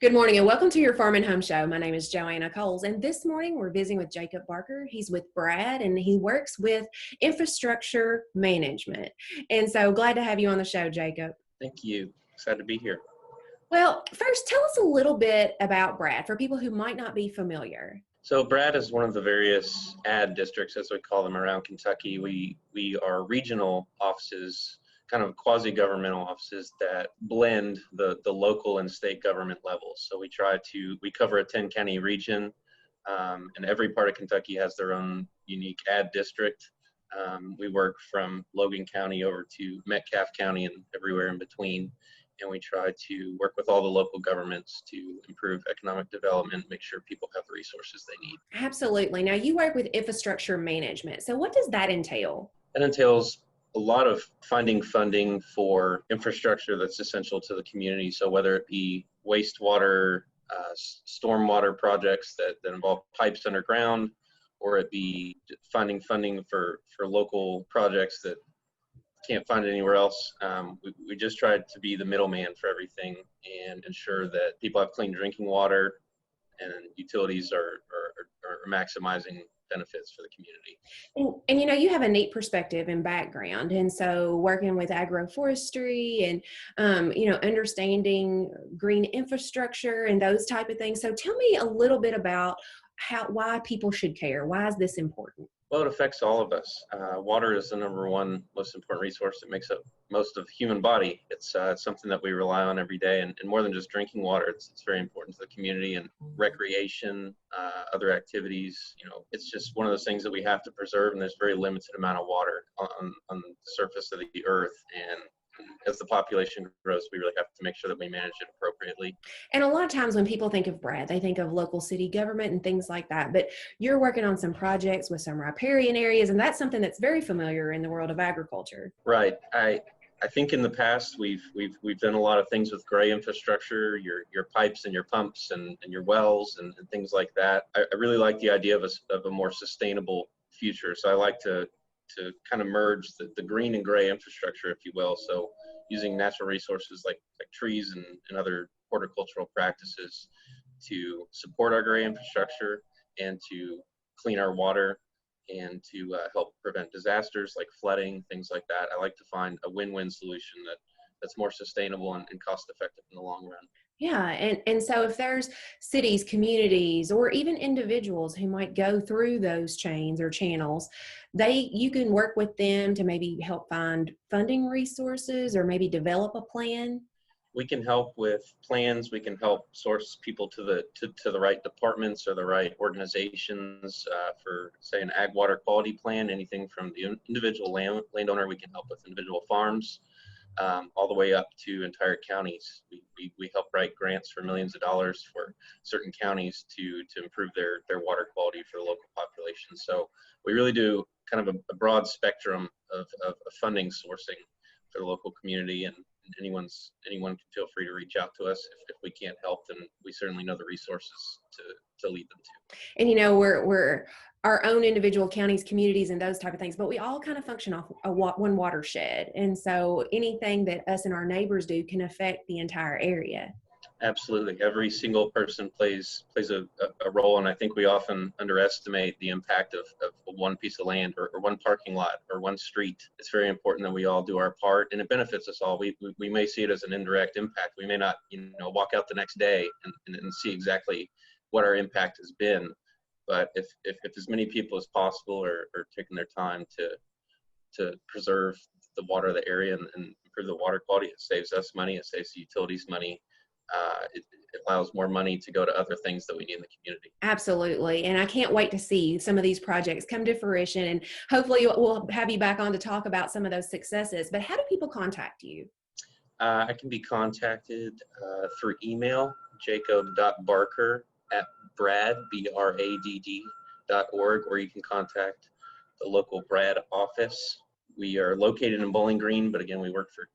Good morning and welcome to your Farm and Home Show. My name is Joanna Coles, and this morning we're visiting with Jacob Barker. He's with Brad and he works with infrastructure management. And so glad to have you on the show, Jacob. Thank you. Excited to be here. Well, first, tell us a little bit about Brad for people who might not be familiar. So Brad is one of the various ad districts, as we call them, around Kentucky. We are regional offices, kind of quasi-governmental offices that blend the local and state government levels. So we cover a 10-county region, and every part of Kentucky has their own unique ad district. We work from Logan County over to Metcalfe County and everywhere in between. And we try to work with all the local governments to improve economic development, make sure people have the resources they need. Absolutely. Now, you work with infrastructure management. So what does that entail? That entails a lot of finding funding for infrastructure that's essential to the community. So whether it be wastewater, stormwater projects that involve pipes underground, or it be finding funding for local projects that can't find it anywhere else. We just tried to be the middleman for everything and ensure that people have clean drinking water and utilities are maximizing benefits for the community. And you know, you have a neat perspective and background. And so working with agroforestry and, understanding green infrastructure and those type of things. So tell me a little bit about why people should care. Why is this important? Well, it affects all of us. Water is the number one most important resource that makes up most of the human body. It's something that we rely on every day, and more than just drinking water, it's very important to the community and recreation, other activities. It's just one of those things that we have to preserve, and there's very limited amount of water on the surface of the earth. And as the population grows, we really have to make sure that we manage it appropriately. And a lot of times when people think of Brad, they think of local city government and things like that. But you're working on some projects with some riparian areas, and that's something that's very familiar in the world of agriculture. Right. I think in the past we've done a lot of things with gray infrastructure, your pipes and your pumps and your wells and things like that. I really like the idea of a more sustainable future. So I like to kind of merge the green and gray infrastructure, if you will. So using natural resources like trees and other horticultural practices to support our gray infrastructure and to clean our water and to help prevent disasters like flooding, things like that. I like to find a win-win solution that's more sustainable and cost-effective in the long run. Yeah, and so if there's cities, communities, or even individuals who might go through those chains or channels, you can work with them to maybe help find funding resources or maybe develop a plan. We can help with plans. We can help source people to the right departments or the right organizations for, say, an ag water quality plan. Anything from the individual landowner, we can help with individual farms. All the way up to entire counties. We help write grants for millions of dollars for certain counties to improve their water quality for the local population. So we really do kind of a broad spectrum of funding sourcing for the local community, and anyone can feel free to reach out to us. If we can't help, then we certainly know the resources to lead them to. And we're our own individual counties, communities, and those type of things, but we all kind of function off one watershed. And so anything that us and our neighbors do can affect the entire area. Absolutely. Every single person plays a role, and I think we often underestimate the impact of one piece of land or one parking lot or one street. It's very important that we all do our part, and it benefits us all. We may see it as an indirect impact. We may not walk out the next day and see exactly what our impact has been. But if as many people as possible are taking their time to preserve the water of the area and improve the water quality, it saves us money, it saves the utilities money. It allows more money to go to other things that we need in the community. Absolutely. And I can't wait to see some of these projects come to fruition, and hopefully we'll have you back on to talk about some of those successes. But how do people contact you? I can be contacted through email, jacob.barker@bradd.org, or you can contact the local Brad office. We are located in Bowling Green, but again, we work for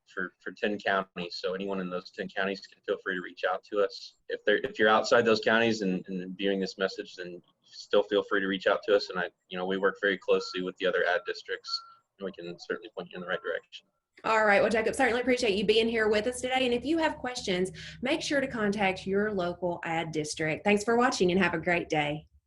10 counties. So anyone in those 10 counties can feel free to reach out to us. If you're outside those counties and viewing this message, then still feel free to reach out to us. And we work very closely with the other ad districts, and we can certainly point you in the right direction. All right. Well, Jacob, certainly appreciate you being here with us today. And if you have questions, make sure to contact your local ad district. Thanks for watching and have a great day.